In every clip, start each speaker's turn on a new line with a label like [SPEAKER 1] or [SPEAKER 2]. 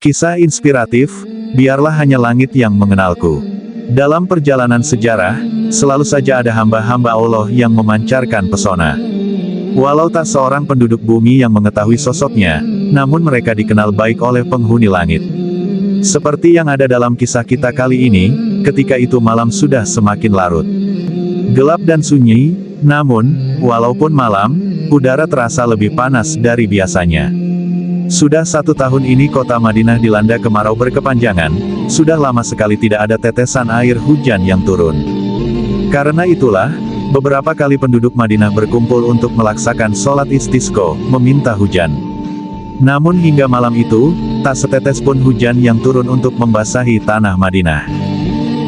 [SPEAKER 1] Kisah inspiratif, biarlah hanya langit yang mengenalku. Dalam perjalanan sejarah, selalu saja ada hamba-hamba Allah yang memancarkan pesona. Walau tak seorang penduduk bumi yang mengetahui sosoknya, namun mereka dikenal baik oleh penghuni langit. Seperti yang ada dalam kisah kita kali ini, ketika itu malam sudah semakin larut. Gelap dan sunyi, namun, walaupun malam, udara terasa lebih panas dari biasanya. Sudah 1 tahun ini kota Madinah dilanda kemarau berkepanjangan, sudah lama sekali tidak ada tetesan air hujan yang turun. Karena itulah, beberapa kali penduduk Madinah berkumpul untuk melaksakan sholat istisqa, meminta hujan. Namun hingga malam itu, tak setetes pun hujan yang turun untuk membasahi tanah Madinah.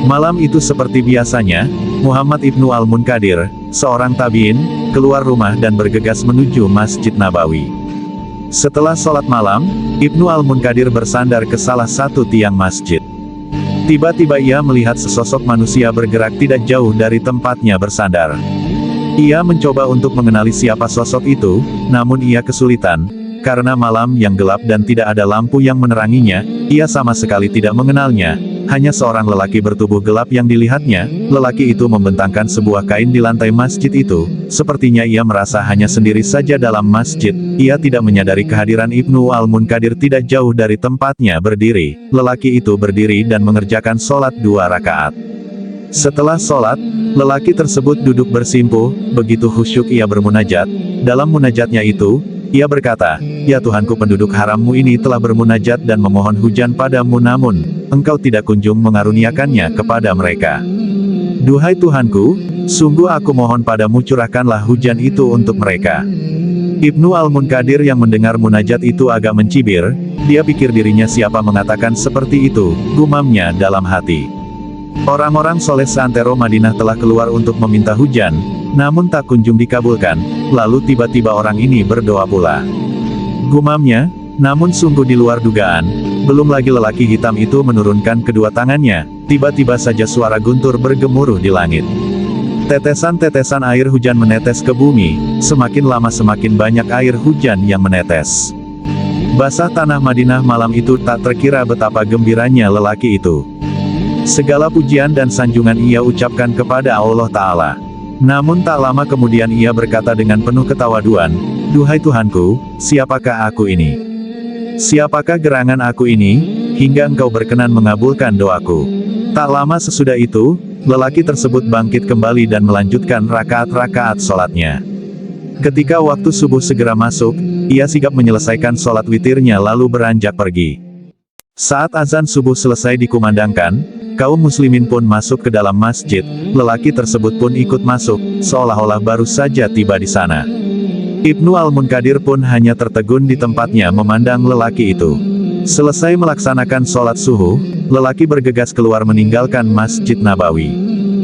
[SPEAKER 1] Malam itu seperti biasanya, Muhammad ibnu Al-Munkadir, seorang tabi'in, keluar rumah dan bergegas menuju Masjid Nabawi. Setelah sholat malam, Ibnu Al-Munkadir bersandar ke salah satu tiang masjid. Tiba-tiba ia melihat sesosok manusia bergerak tidak jauh dari tempatnya bersandar. Ia mencoba untuk mengenali siapa sosok itu, namun ia kesulitan, karena malam yang gelap dan tidak ada lampu yang meneranginya, ia sama sekali tidak mengenalnya. Hanya seorang lelaki bertubuh gelap yang dilihatnya. Lelaki itu membentangkan sebuah kain di lantai masjid itu. Sepertinya ia merasa hanya sendiri saja dalam masjid. Ia tidak menyadari kehadiran Ibnu Al-Munkadir tidak jauh dari tempatnya berdiri. Lelaki itu berdiri dan mengerjakan sholat 2 rakaat. Setelah sholat, lelaki tersebut duduk bersimpuh. Begitu khusyuk ia bermunajat. Dalam munajatnya itu, ia berkata, "Ya Tuhanku, penduduk harammu ini telah bermunajat dan memohon hujan padamu, namun Engkau tidak kunjung mengaruniakannya kepada mereka. Duhai Tuhanku, sungguh aku mohon padamu, curahkanlah hujan itu untuk mereka." Ibnu Al-Munkadir yang mendengar munajat itu agak mencibir. Dia pikir dirinya siapa mengatakan seperti itu, gumamnya dalam hati. Orang-orang soleh seantero Madinah telah keluar untuk meminta hujan, namun tak kunjung dikabulkan. Lalu tiba-tiba orang ini berdoa pula. Gumamnya, namun sungguh di luar dugaan. Belum lagi lelaki hitam itu menurunkan kedua tangannya, tiba-tiba saja suara guntur bergemuruh di langit. Tetesan-tetesan air hujan menetes ke bumi, semakin lama semakin banyak air hujan yang menetes. Basah tanah Madinah malam itu, tak terkira betapa gembiranya lelaki itu. Segala pujian dan sanjungan ia ucapkan kepada Allah Ta'ala. Namun tak lama kemudian ia berkata dengan penuh ketawaduan, "Duhai Tuhanku, siapakah aku ini? Siapakah gerangan aku ini, hingga Engkau berkenan mengabulkan doaku?" Tak lama sesudah itu, lelaki tersebut bangkit kembali dan melanjutkan rakaat-rakaat sholatnya. Ketika waktu subuh segera masuk, ia sigap menyelesaikan sholat witirnya lalu beranjak pergi. Saat azan subuh selesai dikumandangkan, kaum muslimin pun masuk ke dalam masjid. Lelaki tersebut pun ikut masuk, seolah-olah baru saja tiba di sana. Ibnu Al-Munkadir pun hanya tertegun di tempatnya memandang lelaki itu. Selesai melaksanakan sholat subuh, lelaki bergegas keluar meninggalkan Masjid Nabawi.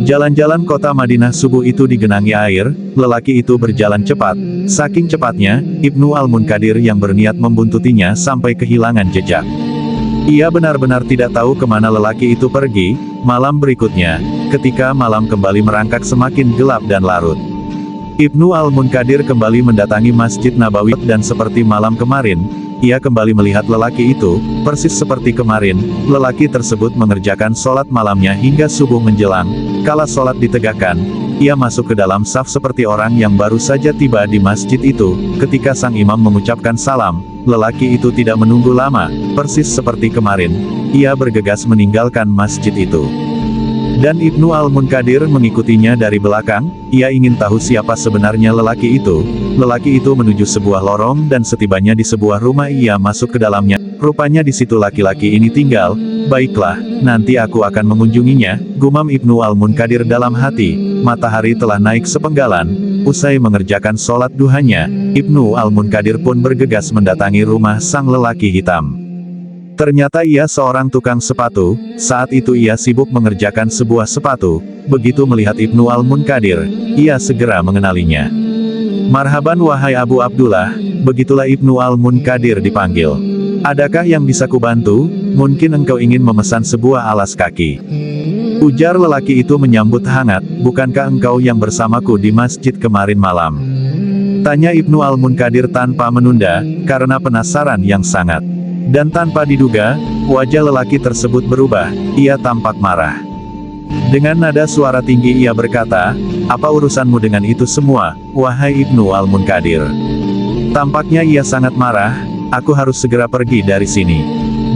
[SPEAKER 1] Jalan-jalan kota Madinah subuh itu digenangi air. Lelaki itu berjalan cepat. Saking cepatnya, Ibnu Al-Munkadir yang berniat membuntutinya sampai kehilangan jejak. Ia benar-benar tidak tahu kemana lelaki itu pergi. Malam berikutnya, ketika malam kembali merangkak semakin gelap dan larut, Ibnu Al-Munkadir kembali mendatangi Masjid Nabawi, dan seperti malam kemarin, ia kembali melihat lelaki itu, persis seperti kemarin. Lelaki tersebut mengerjakan sholat malamnya hingga subuh menjelang. Kala sholat ditegakkan, ia masuk ke dalam saf seperti orang yang baru saja tiba di masjid itu. Ketika sang imam mengucapkan salam, lelaki itu tidak menunggu lama, persis seperti kemarin. Ia bergegas meninggalkan masjid itu. Dan Ibnu Al-Munkadir mengikutinya dari belakang. Ia ingin tahu siapa sebenarnya lelaki itu. Lelaki itu menuju sebuah lorong dan setibanya di sebuah rumah ia masuk ke dalamnya. Rupanya di situ laki-laki ini tinggal. "Baiklah, nanti aku akan mengunjunginya," gumam Ibnu Al-Munkadir dalam hati. Matahari telah naik sepenggalan. Usai mengerjakan sholat duhanya, Ibnu Al-Munkadir pun bergegas mendatangi rumah sang lelaki hitam. Ternyata ia seorang tukang sepatu. Saat itu ia sibuk mengerjakan sebuah sepatu. Begitu melihat Ibnu Al-Munkadir, ia segera mengenalinya. "Marhaban wahai Abu Abdullah," begitulah Ibnu Al-Munkadir dipanggil. "Adakah yang bisa kubantu? Mungkin engkau ingin memesan sebuah alas kaki," ujar lelaki itu menyambut hangat. "Bukankah engkau yang bersamaku di masjid kemarin malam?" tanya Ibnu Al-Munkadir tanpa menunda, karena penasaran yang sangat. Dan tanpa diduga, wajah lelaki tersebut berubah, ia tampak marah. Dengan nada suara tinggi ia berkata, "Apa urusanmu dengan itu semua, wahai Ibnu Al-Munkadir?" Tampaknya ia sangat marah, "Aku harus segera pergi dari sini."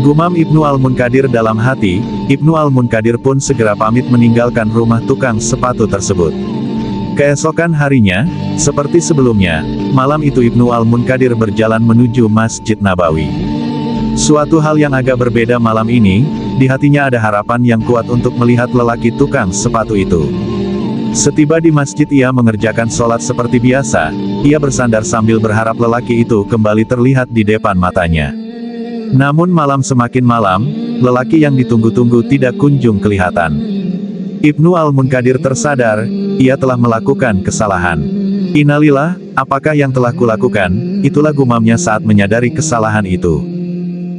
[SPEAKER 1] Gumam Ibnu Al-Munkadir dalam hati. Ibnu Al-Munkadir pun segera pamit meninggalkan rumah tukang sepatu tersebut. Keesokan harinya, seperti sebelumnya, malam itu Ibnu Al-Munkadir berjalan menuju Masjid Nabawi. Suatu hal yang agak berbeda malam ini, di hatinya ada harapan yang kuat untuk melihat lelaki tukang sepatu itu. Setiba di masjid ia mengerjakan sholat seperti biasa, ia bersandar sambil berharap lelaki itu kembali terlihat di depan matanya. Namun malam semakin malam, lelaki yang ditunggu-tunggu tidak kunjung kelihatan. Ibnu Al-Munkadir tersadar, ia telah melakukan kesalahan. Innalillah, apakah yang telah kulakukan? Itulah gumamnya saat menyadari kesalahan itu.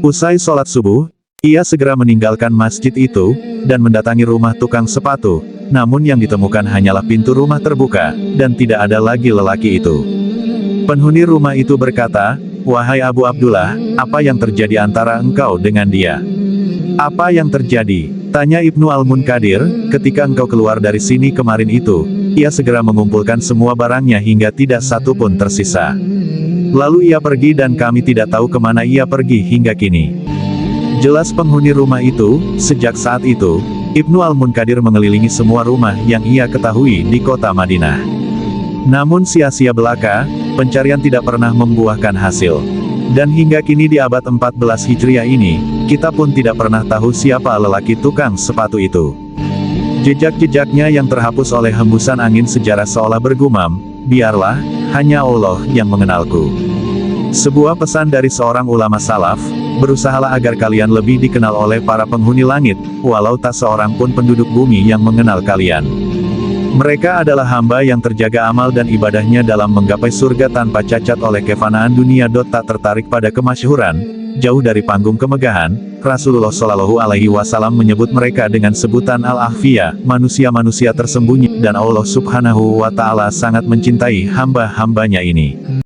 [SPEAKER 1] Usai sholat subuh, ia segera meninggalkan masjid itu, dan mendatangi rumah tukang sepatu, namun yang ditemukan hanyalah pintu rumah terbuka, dan tidak ada lagi lelaki itu. Penghuni rumah itu berkata, "Wahai Abu Abdullah, apa yang terjadi antara engkau dengan dia?" "Apa yang terjadi?" tanya Ibnu Al-Munkadir. "Ketika engkau keluar dari sini kemarin itu, ia segera mengumpulkan semua barangnya hingga tidak satu pun tersisa. Lalu ia pergi dan kami tidak tahu kemana ia pergi hingga kini." Jelas penghuni rumah itu. Sejak saat itu, Ibnu Al-Munkadir mengelilingi semua rumah yang ia ketahui di kota Madinah. Namun sia-sia belaka, pencarian tidak pernah membuahkan hasil. Dan hingga kini di abad 14 Hijriah ini, kita pun tidak pernah tahu siapa lelaki tukang sepatu itu. Jejak-jejaknya yang terhapus oleh hembusan angin sejarah seolah bergumam, "Biarlah, hanya Allah yang mengenalku." Sebuah pesan dari seorang ulama salaf, "Berusahalah agar kalian lebih dikenal oleh para penghuni langit, walau tak seorang pun penduduk bumi yang mengenal kalian. Mereka adalah hamba yang terjaga amal dan ibadahnya dalam menggapai surga tanpa cacat oleh kefanaan dunia." Tak tertarik pada kemasyhuran, jauh dari panggung kemegahan, Rasulullah Shallallahu Alaihi Wasallam menyebut mereka dengan sebutan Al-Akhfiyah, manusia-manusia tersembunyi, dan Allah Subhanahu wa Ta'ala sangat mencintai hamba-hambanya ini.